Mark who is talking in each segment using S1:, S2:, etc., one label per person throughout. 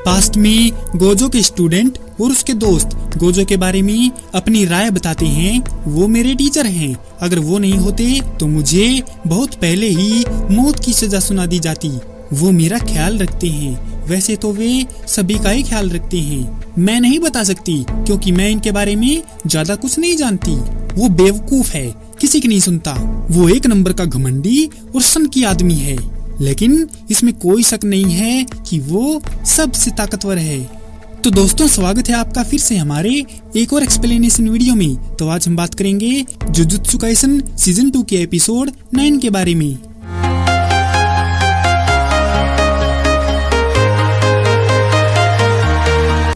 S1: Past में Gojo के student और उसके दोस्त गोजो के बारे में अपनी राय बताते हैं। वो मेरे टीचर हैं। अगर वो नहीं होते तो मुझे बहुत पहले ही मौत की सजा सुना दी जाती। वो मेरा ख्याल रखते हैं। वैसे तो वे सभी का ही ख्याल रखते हैं। मैं नहीं बता सकती क्योंकि मैं इनके बारे में ज्यादा कुछ नहीं जानती। वो बेवकूफ है, किसी की नहीं सुनता। वो एक नंबर का घमंडी और सन की आदमी है, लेकिन इसमें कोई शक नहीं है कि वो सबसे ताकतवर है। तो दोस्तों, स्वागत है आपका फिर से हमारे एक और एक्सप्लेनेशन वीडियो में। तो आज हम बात करेंगे जुजुत्सु काइसन सीजन 2 के एपिसोड 9 के बारे में।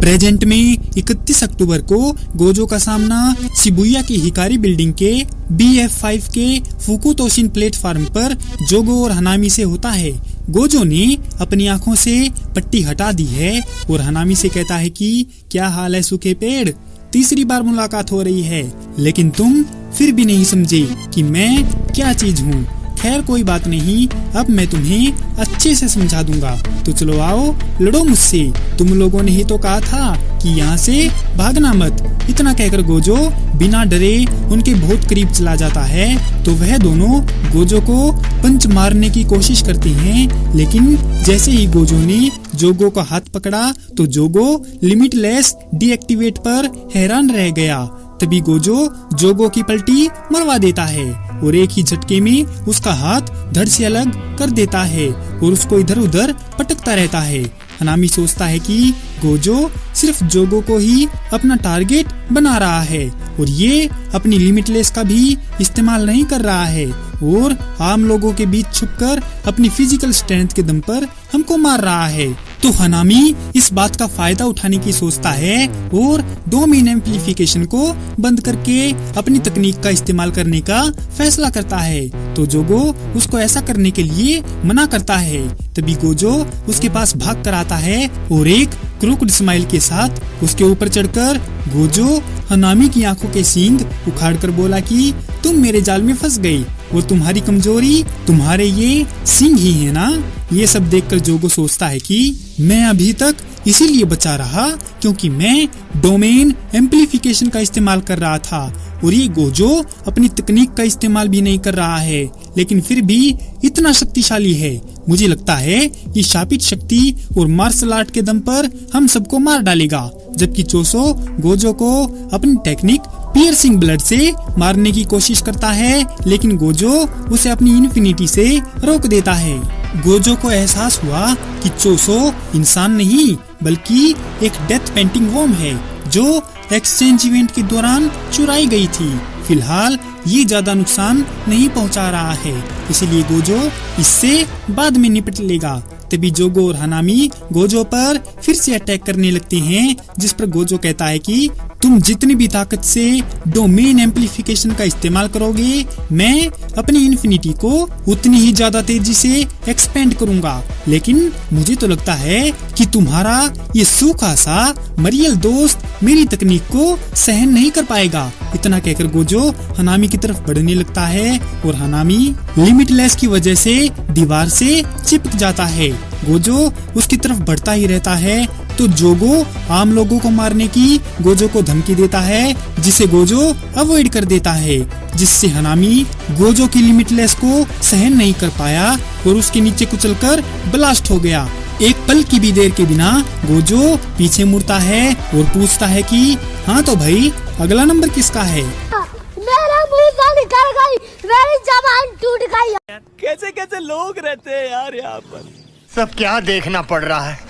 S1: प्रेजेंट में 31 अक्टूबर को गोजो का सामना शिबुया की हिकारी बिल्डिंग के BF5 के फुकुतोशिन प्लेटफार्म पर जोगो और हनामी से होता है। गोजो ने अपनी आंखों से पट्टी हटा दी है और हनामी से कहता है कि क्या हाल है सूखे पेड़। तीसरी बार मुलाकात हो रही है, लेकिन तुम फिर भी नहीं समझे कि मैं क्या चीज हूँ। खैर कोई बात नहीं, अब मैं तुम्हें अच्छे से समझा दूंगा। तो चलो आओ, लड़ो मुझसे। तुम लोगों ने ही तो कहा था कि यहाँ से भागना मत। इतना कहकर गोजो बिना डरे उनके बहुत करीब चला जाता है। तो वह दोनों गोजो को पंच मारने की कोशिश करते हैं, लेकिन जैसे ही गोजो ने जोगो का हाथ पकड़ा तो जोगो लिमिटलेस डीएक्टिवेट पर हैरान रह गया। तभी गोजो जोगो की पलटी मरवा देता है और एक ही झटके में उसका हाथ धड़ से अलग कर देता है और उसको इधर उधर पटकता रहता है। हनामी सोचता है कि गोजो सिर्फ जोगो को ही अपना टारगेट बना रहा है और ये अपनी लिमिटलेस का भी इस्तेमाल नहीं कर रहा है और आम लोगों के बीच छुपकर अपनी फिजिकल स्ट्रेंथ के दम पर हमको मार रहा है। तो हनामी इस बात का फायदा उठाने की सोचता है और डोमेन एम्प्लीफिकेशन को बंद करके अपनी तकनीक का इस्तेमाल करने का फैसला करता है। तो जोगो उसको ऐसा करने के लिए मना करता है। तभी गोजो उसके पास भाग कर आता है और एक क्रूकड स्माइल के साथ उसके ऊपर चढ़कर गोजो हनामी की आंखों के सींग उखाड़कर बोला कि तुम मेरे जाल में फंस गई और तुम्हारी कमजोरी तुम्हारे ये सींग ही है ना। ये सब देखकर जोगो सोचता है कि मैं अभी तक इसीलिए बचा रहा क्योंकि मैं डोमेन एम्प्लीफिकेशन का इस्तेमाल कर रहा था और ये गोजो अपनी तकनीक का इस्तेमाल भी नहीं कर रहा है, लेकिन फिर भी इतना शक्तिशाली है। मुझे लगता है ये शापित शक्ति और मार्शल आर्ट के दम पर हम सबको मार डालेगा। जबकि चोसो गोजो को अपनी टेक्निक पियर्सिंग ब्लड से मारने की कोशिश करता है, लेकिन गोजो उसे अपनी इन्फिनिटी से रोक देता है। गोजो को एहसास हुआ कि चोसो इंसान नहीं बल्कि एक डेथ पेंटिंग वॉर्म है जो एक्सचेंज इवेंट के दौरान चुराई गई थी। फिलहाल ये ज्यादा नुकसान नहीं पहुंचा रहा है, इसीलिए गोजो इससे बाद में निपट लेगा। तभी जोगो और हनामी गोजो पर फिर से अटैक करने लगते हैं, जिस पर गोजो कहता है कि तुम जितनी भी ताकत से डोमेन एम्प्लीफिकेशन का इस्तेमाल करोगे, मैं अपनी इन्फिनिटी को उतनी ही ज्यादा तेजी से एक्सपेंड करूंगा। लेकिन मुझे तो लगता है कि तुम्हारा ये सूखा सा मरियल दोस्त मेरी तकनीक को सहन नहीं कर पाएगा। इतना कहकर गोजो हनामी की तरफ बढ़ने लगता है और हनामी लिमिटलेस की वजह से दीवार से चिपक जाता है। गोजो उसकी तरफ बढ़ता ही रहता है तो जोगो आम लोगों को मारने की गोजो को धमकी देता है, जिसे गोजो अवॉइड कर देता है, जिससे हनामी गोजो की लिमिटलेस को सहन नहीं कर पाया और उसके नीचे कुचलकर ब्लास्ट हो गया। एक पल की भी देर के बिना गोजो पीछे मुड़ता है और पूछता है कि हाँ तो भाई अगला नंबर किसका है।
S2: मेरा मुंह से निकल गई, मेरी जबान टूट गई।
S3: कैसे कैसे लोग रहते हैं यार यहाँ पर।
S4: सब क्या देखना पड़ रहा है।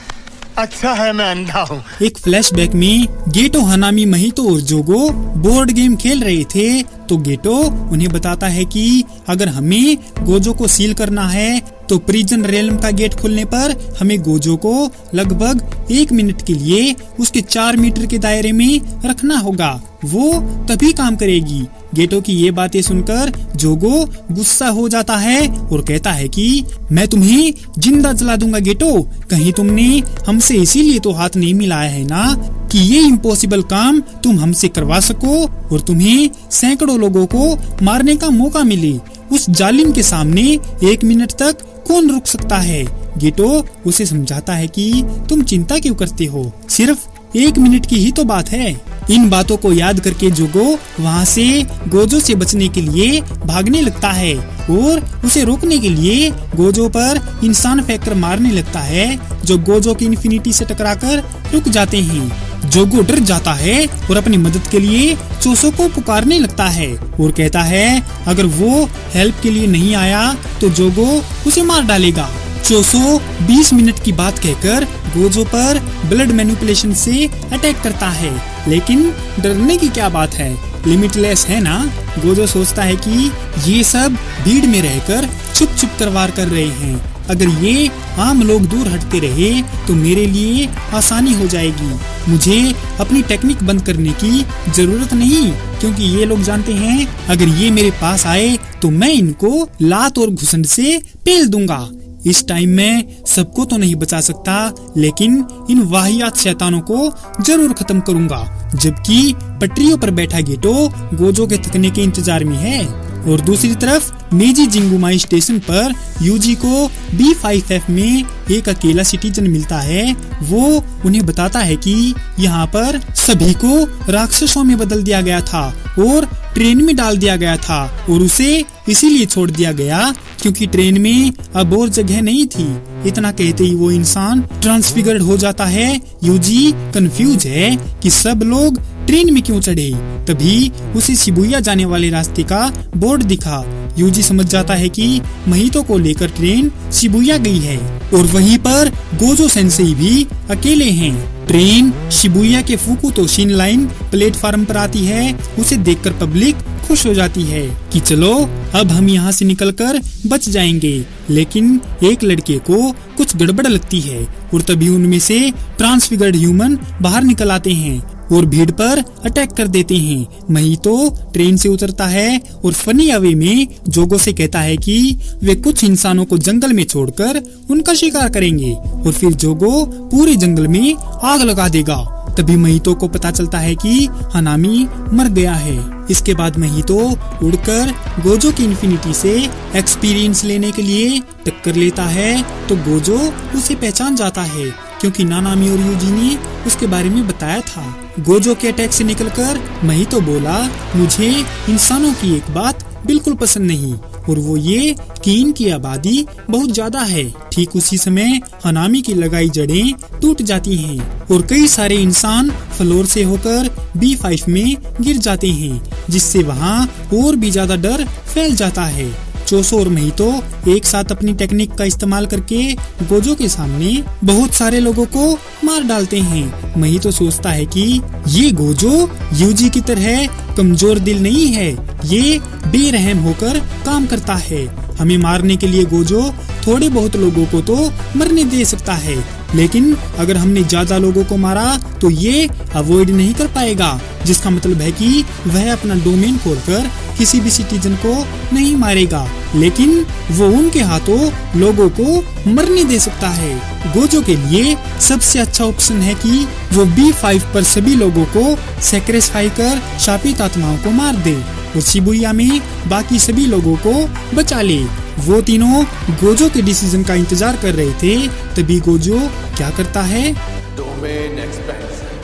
S4: अच्छा है मैं अंधा हूँ।
S1: एक फ्लैशबैक में गेटो हनामी महितो और जोगो बोर्ड गेम खेल रहे थे तो गेटो उन्हें बताता है कि अगर हमें गोजो को सील करना है तो प्रिजन रेलम का गेट खोलने पर हमें गोजो को लगभग 1 मिनट के लिए उसके 4 मीटर के दायरे में रखना होगा, वो तभी काम करेगी। गेटो की ये बातें सुनकर जोगो गुस्सा हो जाता है और कहता है कि मैं तुम्हें जिंदा जला दूंगा गेटो। कहीं तुमने हमसे इसीलिए तो हाथ नहीं मिलाया है ना कि ये इम्पॉसिबल काम तुम हमसे करवा सको और तुम्हें सैकड़ों लोगों को मारने का मौका मिले। उस जालिम के सामने 1 मिनट तक कौन रोक सकता है। गेटो उसे समझाता है कि तुम चिंता क्यों करते हो, सिर्फ 1 मिनट की ही तो बात है। इन बातों को याद करके जोगो वहाँ से गोजो से बचने के लिए भागने लगता है और उसे रोकने के लिए गोजो पर इंसान फेंककर मारने लगता है, जो गोजो की इन्फिनिटी से टकराकर रुक जाते हैं। जोगो डर जाता है और अपनी मदद के लिए चोसो को पुकारने लगता है और कहता है अगर वो हेल्प के लिए नहीं आया तो जोगो उसे मार डालेगा। चोसो 20 मिनट की बात कहकर गोजो पर ब्लड मैनिपुलेशन से अटैक करता है, लेकिन डरने की क्या बात है, लिमिटलेस है ना। गोजो सोचता है कि ये सब भीड़ में रहकर छुप छुप कर वार कर रहे हैं, अगर ये आम लोग दूर हटते रहे तो मेरे लिए आसानी हो जाएगी। मुझे अपनी टेक्निक बंद करने की जरूरत नहीं, क्योंकि ये लोग जानते हैं अगर ये मेरे पास आए तो मैं इनको लात और घुसंड से पेल दूंगा। इस टाइम में सबको तो नहीं बचा सकता, लेकिन इन वाहियात शैतानों को जरूर खत्म करूंगा। जबकि पटरियों पर बैठा गेटो गोजो के थकने के इंतजार में है और दूसरी तरफ मेजी जिंगुमाई स्टेशन पर यूजी को B5F में एक अकेला सिटीजन मिलता है। वो उन्हें बताता है कि यहाँ पर सभी को राक्षसों में बदल दिया गया था और ट्रेन में डाल दिया गया था और उसे इसीलिए छोड़ दिया गया क्योंकि ट्रेन में अब और जगह नहीं थी। इतना कहते ही वो इंसान ट्रांसफिगर्ड हो जाता है। यूजी कंफ्यूज है कि सब लोग ट्रेन में क्यों चढ़े। तभी उसे शिबुया जाने वाले रास्ते का बोर्ड दिखा। यूजी समझ जाता है कि महितो को लेकर ट्रेन शिबुया गई है और वहीं पर गोजो सेंसेई भी अकेले हैं। ट्रेन शिबुया के फुकुतोशिन लाइन प्लेटफार्म पर आती है। उसे देखकर पब्लिक खुश हो जाती है कि चलो अब हम यहाँ से निकलकर बच जाएंगे, लेकिन एक लड़के को कुछ गड़बड़ लगती है और तभी उनमें से ट्रांसफिगर्ड ह्यूमन बाहर निकल आते हैं और भीड़ पर अटैक कर देते हैं। महितो ट्रेन से उतरता है और फनी अवे में जोगो से कहता है कि वे कुछ इंसानों को जंगल में छोड़कर उनका शिकार करेंगे और फिर जोगो पूरे जंगल में आग लगा देगा। तभी महितो को पता चलता है कि हनामी मर गया है। इसके बाद महितो उड़कर गोजो की इन्फिनिटी से एक्सपीरियंस लेने के लिए टक्कर लेता है तो गोजो उसे पहचान जाता है क्योंकि नानामी और यूजी ने उसके बारे में बताया था। गोजो के अटैक से निकलकर महितो बोला, मुझे इंसानों की एक बात बिल्कुल पसंद नहीं और वो ये कि इनकी आबादी बहुत ज्यादा है। ठीक उसी समय हनामी की लगाई जड़ें टूट जाती हैं और कई सारे इंसान फ्लोर से होकर B5 में गिर जाते हैं, जिससे वहाँ और भी ज्यादा डर फैल जाता है। चोसो और महितो एक साथ अपनी टेक्निक का इस्तेमाल करके गोजो के सामने बहुत सारे लोगों को मार डालते हैं। महितो सोचता है कि ये गोजो यूजी की तरह कमजोर दिल नहीं है, ये बेरहम होकर काम करता है। हमें मारने के लिए गोजो थोड़े बहुत लोगों को तो मरने दे सकता है, लेकिन अगर हमने ज्यादा लोगों को मारा तो ये अवॉइड नहीं कर पाएगा, जिसका मतलब है कि वह अपना डोमेन खोलकर किसी भी सिटीजन को नहीं मारेगा, लेकिन वो उनके हाथों लोगों को मरने दे सकता है। गोजो के लिए सबसे अच्छा ऑप्शन है कि वो B5 पर सभी लोगों को सैक्रिफाई कर शापित आत्माओं को मार दे और शिबुया में बाकी सभी लोगों को बचा ले। वो तीनों गोजो के डिसीजन का इंतजार कर रहे थे। तभी गोजो क्या करता है,
S5: डोमेन एक्सपेंशन,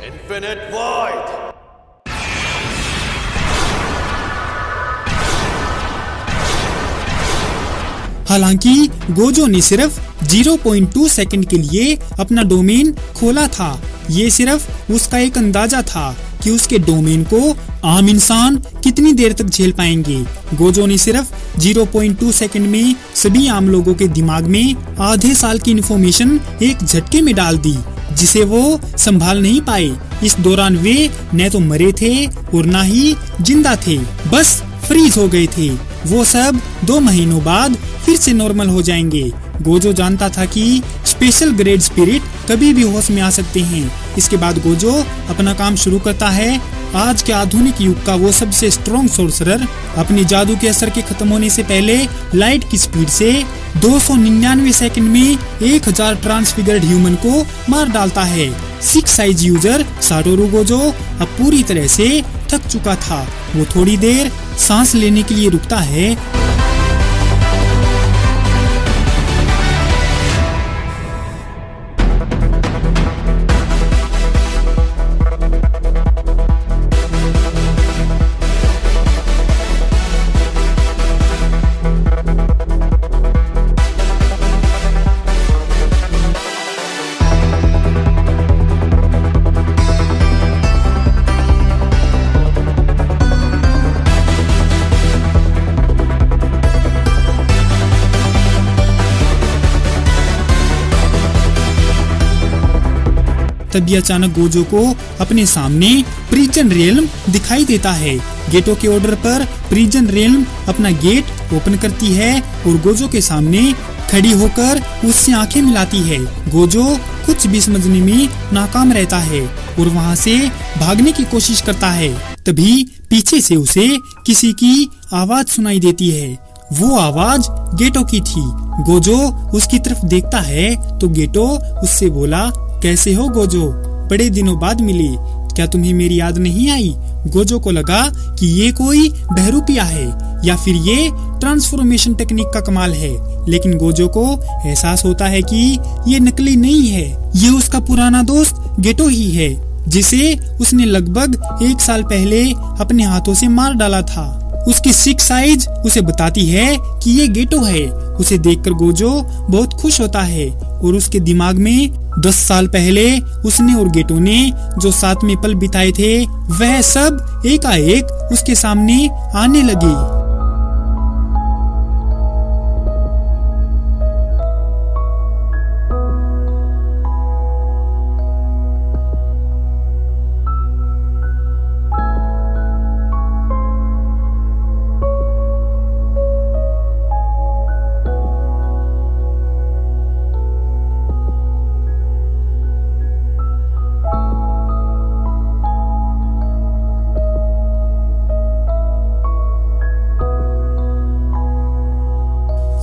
S5: इन्फिनिट वॉइड।
S1: हालांकि गोजो ने सिर्फ 0.2 सेकंड के लिए अपना डोमेन खोला था। ये सिर्फ उसका एक अंदाजा था कि उसके डोमेन को आम इंसान कितनी देर तक झेल पाएंगे। गोजो ने सिर्फ 0.2 सेकंड में सभी आम लोगों के दिमाग में आधे साल की इन्फॉर्मेशन एक झटके में डाल दी, जिसे वो संभाल नहीं पाए। इस दौरान वे न तो मरे थे और न ही जिंदा थे, बस फ्रीज हो गए थे। वो सब 2 महीनों बाद फिर से नॉर्मल हो जाएंगे। गोजो जानता था कि स्पेशल ग्रेड स्पिरिट कभी भी होश में आ सकते हैं। इसके बाद गोजो अपना काम शुरू करता है। आज के आधुनिक युग का वो सबसे स्ट्रॉन्ग सोर्सरर अपने जादू के असर के खत्म होने से पहले लाइट की स्पीड से 299 सेकंड में 1000 ट्रांसफिगर्ड ह्यूमन को मार डालता है। 6 साइज यूजर साटोरू गोजो अब पूरी तरह से थक चुका था। वो थोड़ी देर सांस लेने के लिए रुकता है तभी अचानक गोजो को अपने सामने प्रिजन रियल्म दिखाई देता है। गेटो के ऑर्डर पर प्रिजन रियल्म अपना गेट ओपन करती है और गोजो के सामने खड़ी होकर उससे आंखें मिलाती है। गोजो कुछ भी समझने में नाकाम रहता है और वहां से भागने की कोशिश करता है। तभी पीछे से उसे किसी की आवाज सुनाई देती है। वो आवाज गेटो की थी। गोजो उसकी तरफ देखता है तो गेटो उससे बोला, कैसे हो गोजो, बड़े दिनों बाद मिली, क्या तुम्हें मेरी याद नहीं आई? गोजो को लगा कि ये कोई बहरूपिया है या फिर ये ट्रांसफॉर्मेशन टेक्निक का कमाल है, लेकिन गोजो को एहसास होता है कि ये नकली नहीं है, ये उसका पुराना दोस्त गेटो ही है, जिसे उसने लगभग 1 साल पहले अपने हाथों से मार डाला था। उसकी सिक्स साइज उसे बताती है कि ये गेटो है। उसे देखकर गोजो बहुत खुश होता है और उसके दिमाग में 10 साल पहले उसने और गेटो ने जो साथ में पल बिताए थे वह सब एकाएक उसके सामने आने लगे।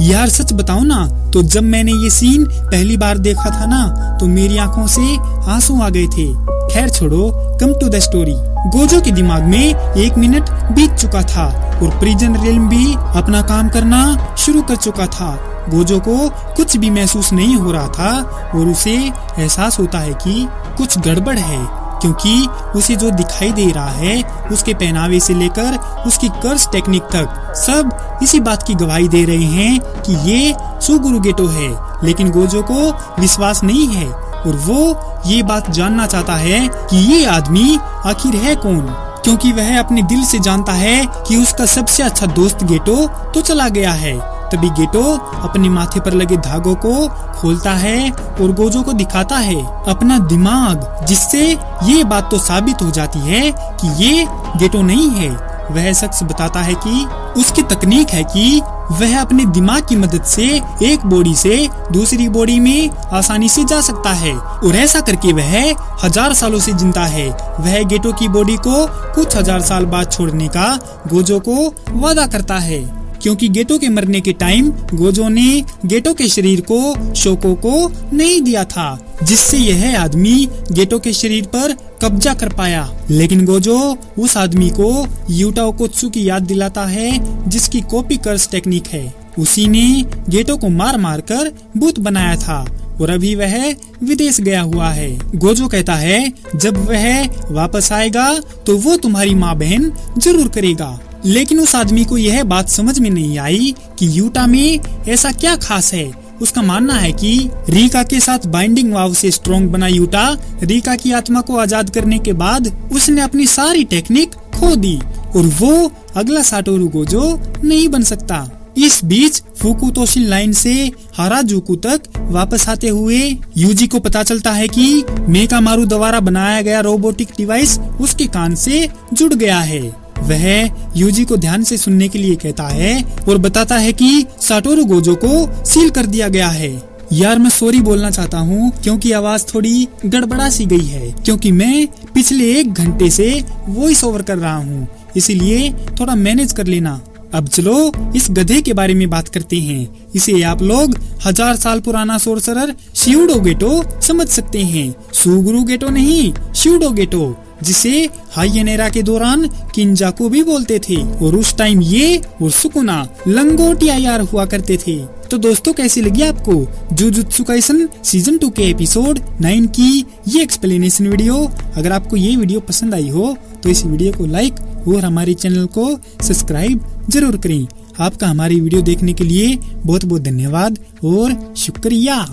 S1: यार सच बताऊं ना तो जब मैंने ये सीन पहली बार देखा था ना तो मेरी आंखों से आंसू आ गए थे। खैर छोड़ो, come to the story. Gojo के दिमाग में 1 मिनट बीत चुका था और प्रिजन रियल्म भी अपना काम करना शुरू कर चुका था। गोजो को कुछ भी महसूस नहीं हो रहा था और उसे एहसास होता है कि कुछ गड़बड़ है, क्योंकि उसे जो दिखाई दे रहा है उसके पहनावे से लेकर उसकी कर्स टेक्निक तक सब इसी बात की गवाही दे रहे हैं कि ये सुगुरु गेटो है। लेकिन गोजो को विश्वास नहीं है और वो ये बात जानना चाहता है कि ये आदमी आखिर है कौन, क्योंकि वह अपने दिल से जानता है कि उसका सबसे अच्छा दोस्त गेटो तो चला गया है। तभी गेटो अपने माथे पर लगे धागों को खोलता है और गोजो को दिखाता है अपना दिमाग, जिससे ये बात तो साबित हो जाती है कि ये गेटो नहीं है। वह शख्स बताता है कि उसकी तकनीक है कि वह अपने दिमाग की मदद से एक बॉडी से दूसरी बॉडी में आसानी से जा सकता है और ऐसा करके वह 1000 सालों से जिंदा है। वह गेटो की बॉडी को कुछ 1000 साल बाद छोड़ने का गोजो को वादा करता है, क्योंकि गेटो के मरने के टाइम गोजो ने गेटो के शरीर को शोको को नहीं दिया था, जिससे यह आदमी गेटो के शरीर पर कब्जा कर पाया। लेकिन गोजो उस आदमी को यूटा ओकोत्सु की याद दिलाता है जिसकी कॉपी कर्स टेक्निक है। उसी ने गेटो को मार मार कर भूत बनाया था और अभी वह विदेश गया हुआ है। गोजो कहता है जब वह वापस आएगा तो वो तुम्हारी माँ बहन जरूर करेगा। लेकिन उस आदमी को यह बात समझ में नहीं आई कि यूटा में ऐसा क्या खास है। उसका मानना है कि रीका के साथ बाइंडिंग वाव से स्ट्रॉन्ग बना यूटा रीका की आत्मा को आजाद करने के बाद उसने अपनी सारी टेक्निक खो दी और वो अगला साटोरू गोजो नहीं बन सकता। इस बीच फुकू तोशिन लाइन से हाराजुकु तक वापस आते हुए यूजी को पता चलता है कि मेकामारू द्वारा बनाया गया रोबोटिक डिवाइस उसके कान से जुड़ गया है। वह यूजी को ध्यान से सुनने के लिए कहता है और बताता है कि साटोरू गोजो को सील कर दिया गया है। यार मैं सॉरी बोलना चाहता हूँ क्योंकि आवाज थोड़ी गड़बड़ा सी गई है, क्योंकि मैं पिछले 1 घंटे से वॉइस ओवर कर रहा हूँ, इसीलिए थोड़ा मैनेज कर लेना। अब चलो इस गधे के बारे में बात करते हैं। इसे आप लोग 1000 साल पुराना सोर्सरर शिउडो गेटो समझ सकते हैं। सुगुरु गेटो नहीं, शिउडो गेटो, जिसे हाइयनेरा के दौरान किंजाकू भी बोलते थे और उस टाइम ये और सुकुना लंगोटिया यार हुआ करते थे। तो दोस्तों कैसी लगी आपको जुजुत्सु काइसन सीजन 2 के एपिसोड 9 की ये एक्सप्लेनेशन वीडियो? अगर आपको ये वीडियो पसंद आई हो तो इस वीडियो को लाइक और हमारे चैनल को सब्सक्राइब जरूर करें। आपका हमारी वीडियो देखने के लिए बहुत बहुत धन्यवाद और शुक्रिया।